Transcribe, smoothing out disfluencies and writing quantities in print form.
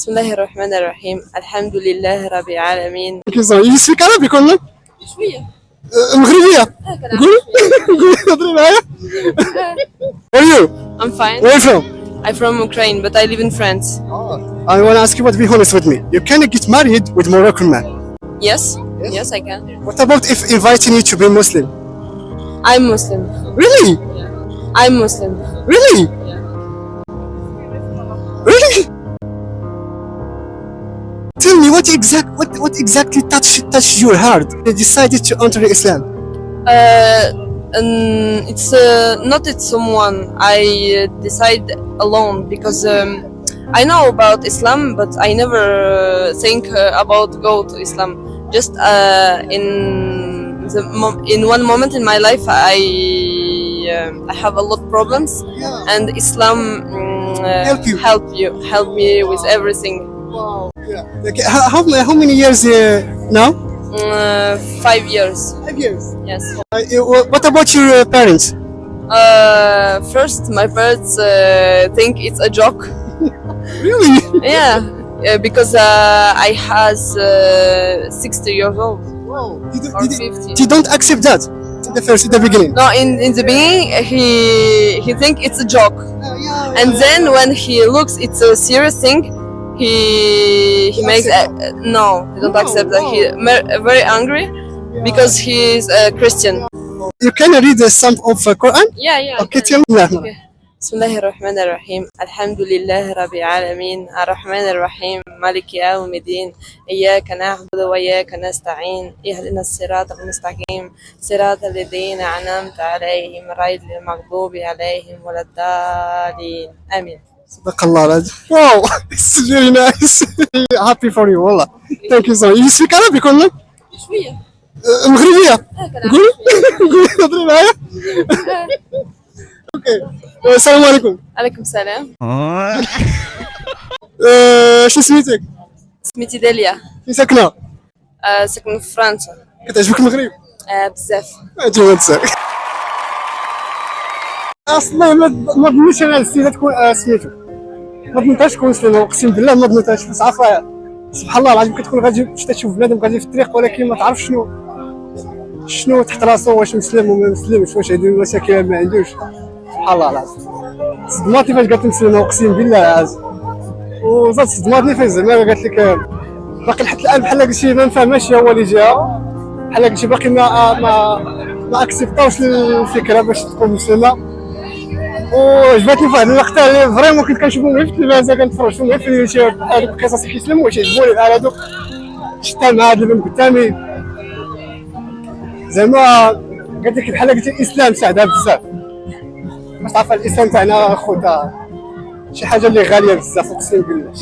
بسم الله الرحمن الرحيم الحمد لله رب العالمين. You speak Arabic ولا؟ شوية. مغربية. قولي هضري معايا. Where are you? I'm fine. Where are you from? I'm from Ukraine but I live in France. I want to ask you to be honest with me. You can get married with Moroccan man. Yes? Yes, I can. What about if inviting you to be Muslim? I'm Muslim. Really? I'm Muslim. Really? Really? Tell me what exactly touched your heart? You decided to enter Islam. It's not it's someone. I decide alone because I know about Islam, but I never think about go to Islam. Just in one moment in my life, I have a lot of problems, and Islam help me with everything. Wow. Yeah. Okay. How many years now? 5 years. 5 years. Yes. What about your parents? First, my parents think it's a joke. Really? Yeah, because I has 60 years old. Wow. Or 50. You don't accept that in the beginning. No, in the beginning he think it's a joke, and then when he looks it's a serious thing, he makes no, he don't accept that. He very angry because he is a Christian. You can read some of Quran? Yeah. Okay, tell me. Okay. بسم الله الرحمن الرحيم الحمد لله رب العالمين الرحمن الرحيم مالك يوم الدين إياك نعبد وإياك نستعين اهدنا الصراط المستقيم صراط الذين أنعمت عليهم غير المغضوب عليهم ولا الضالين آمين. صدق الله العظيم. Wow, it's very nice. Happy for you والله. Thank you so much. You speak Arabic ولا؟ شوية. مغربية. قولي هضري معايا. اوكي. السلام عليكم. عليكم السلام. شو سميتك؟ سميتي داليا. فين ساكنة؟ ساكنة في فرنسا. كتعجبك المغرب؟ بزاف. عجبني بزاف. اصلا ما ظنيتش انا السيده تكون سميتو، ما ظنيتهاش تكون مسلمه، اقسم بالله ما ظنيتهاش. بس عارفه سبحان الله العظيم كتكون غادي تشوف بنادم غادي في الطريق ولكن ما تعرف شنو تحت راسو، واش مسلم وما مسلمش، واش عنده مشاكل ما عندوش. سبحان الله العظيم صدماتني فاش قالت مسلمه، اقسم بالله العظيم. وزاد صدماتني فاش زعما قالت لك باقي لحد الان بحال قلتي ما نفهمهاش هو اللي جاها، بحال قلتي باقي ما اكسبطاوش الفكره باش تكون مسلمه. وعجبتني في واحد اللقطه اللي فريمون كنت كنشوفهم غير في التلفازه، كنتفرج فيهم غير في اليوتيوب، هذوك القصص كيسلموا وتعجبوني بحال هذوك. شفتها مع هاد البنت قدامي زعما قالت لك بحال قلتي الاسلام ساعدها بزاف، باش تعرف الاسلام تاعنا خوتا شي حاجه اللي غاليه بزاف اقسم بالله.